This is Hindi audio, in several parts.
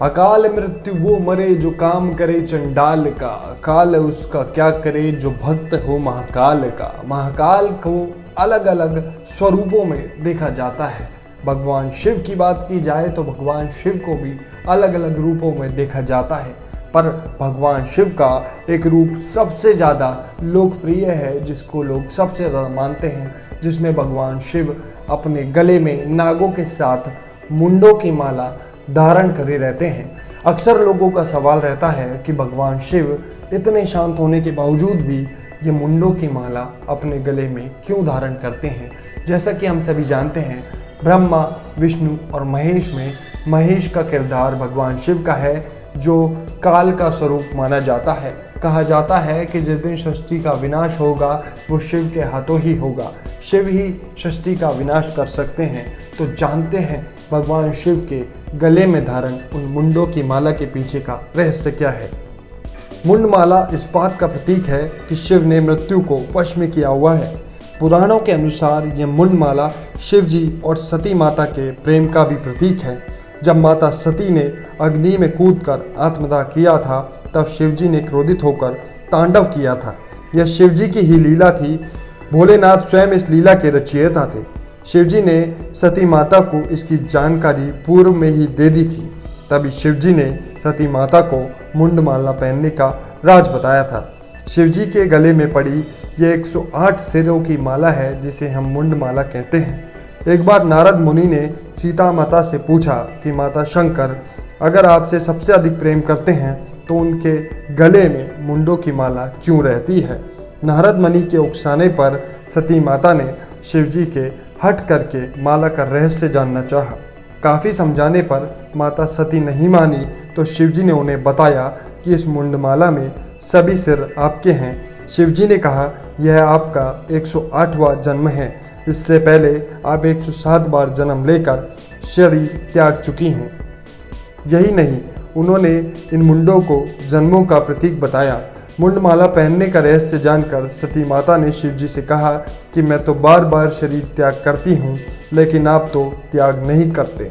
अकाल मृत्यु वो मरे जो काम करे चंडाल का, काल उसका क्या करे जो भक्त हो महाकाल का। महाकाल को अलग अलग स्वरूपों में देखा जाता है। भगवान शिव की बात की जाए तो भगवान शिव को भी अलग अलग रूपों में देखा जाता है, पर भगवान शिव का एक रूप सबसे ज़्यादा लोकप्रिय है, जिसको लोग सबसे ज़्यादा मानते हैं, जिसमें भगवान शिव अपने गले में नागों के साथ मुंडों की माला धारण करे रहते हैं। अक्सर लोगों का सवाल रहता है कि भगवान शिव इतने शांत होने के बावजूद भी ये मुंडों की माला अपने गले में क्यों धारण करते हैं। जैसा कि हम सभी जानते हैं, ब्रह्मा, विष्णु और महेश में महेश का किरदार भगवान शिव का है, जो काल का स्वरूप माना जाता है। कहा जाता है कि जिस दिन सृष्टि का विनाश होगा वो शिव के हाथों ही होगा। शिव ही सृष्टि का विनाश कर सकते हैं। तो जानते हैं भगवान शिव के गले में धारण उन मुंडों की माला के पीछे का रहस्य क्या है। मुंडमाला इस बात का प्रतीक है कि शिव ने मृत्यु को वश में किया हुआ है। पुराणों के अनुसार यह मुंडमाला शिव जी और सती माता के प्रेम का भी प्रतीक है। जब माता सती ने अग्नि में कूदकर आत्मदाह किया था, तब शिवजी ने क्रोधित होकर तांडव किया था। यह शिवजी की ही लीला थी। भोलेनाथ स्वयं इस लीला के रचयिता थे। शिवजी ने सती माता को इसकी जानकारी पूर्व में ही दे दी थी। तभी शिवजी ने सती माता को मुंडमाला पहनने का राज बताया था। शिवजी के गले में पड़ी ये 108 सिरों की माला है, जिसे हम मुंडमाला कहते हैं। एक बार नारद मुनि ने सीता माता से पूछा कि माता शंकर अगर आपसे सबसे अधिक प्रेम करते हैं तो उनके गले में मुंडों की माला क्यों रहती है। नारद मुनि के उकसाने पर सती माता ने शिवजी के हट करके माला का रहस्य जानना चाहा। काफ़ी समझाने पर माता सती नहीं मानी, तो शिवजी ने उन्हें बताया कि इस मुंडमाला में सभी सिर आपके हैं। शिवजी ने कहा, यह आपका 108वां जन्म है। इससे पहले आप 107 बार जन्म लेकर शरीर त्याग चुकी हैं। यही नहीं, उन्होंने इन मुंडों को जन्मों का प्रतीक बताया। मुंडमाला पहनने का रहस्य जानकर सती माता ने शिवजी से कहा कि मैं तो बार बार शरीर त्याग करती हूँ, लेकिन आप तो त्याग नहीं करते।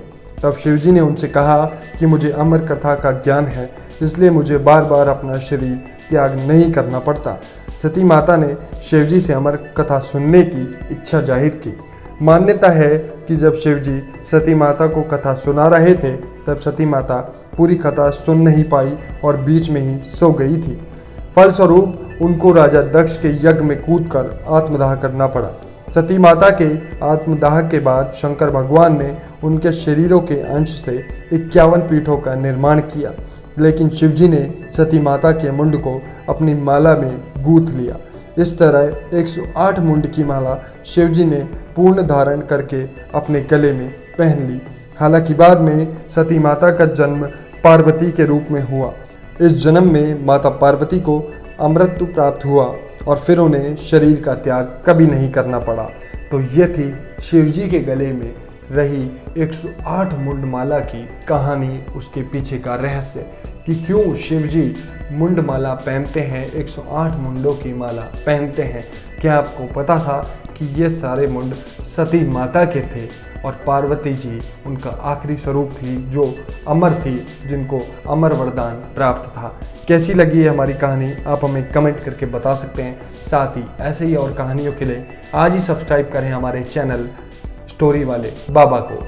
तब शिवजी ने उनसे कहा कि मुझे अमर कथा का ज्ञान है, इसलिए मुझे बार बार अपना शरीर त्याग नहीं करना पड़ता। सती माता ने शिवजी से अमर कथा सुनने की इच्छा जाहिर की। मान्यता है कि जब शिवजी सती माता को कथा सुना रहे थे, तब सती माता पूरी कथा सुन नहीं पाई और बीच में ही सो गई थी। फलस्वरूप उनको राजा दक्ष के यज्ञ में कूदकर आत्मदाह करना पड़ा। सती माता के आत्मदाह के बाद शंकर भगवान ने उनके शरीरों के अंश से 51 पीठों का निर्माण किया, लेकिन शिवजी ने सती माता के मुंड को अपनी माला में गूंथ लिया। इस तरह 108 मुंड की माला शिवजी ने पूर्ण धारण करके अपने गले में पहन ली। हालांकि बाद में सती माता का जन्म पार्वती के रूप में हुआ। इस जन्म में माता पार्वती को अमृत्यु प्राप्त हुआ और फिर उन्हें शरीर का त्याग कभी नहीं करना पड़ा। तो ये थी शिवजी के गले में रही 108 मुंडमाला की कहानी, उसके पीछे का रहस्य कि क्यों शिवजी मुंडमाला पहनते हैं, 108 मुंडों की माला पहनते हैं। क्या आपको पता था कि ये सारे मुंड सती माता के थे और पार्वती जी उनका आखिरी स्वरूप थी, जो अमर थी, जिनको अमर वरदान प्राप्त था। कैसी लगी है हमारी कहानी, आप हमें कमेंट करके बता सकते हैं। साथ ही ऐसे ही और कहानियों के लिए आज ही सब्सक्राइब करें हमारे चैनल स्टोरी वाले बाबा को।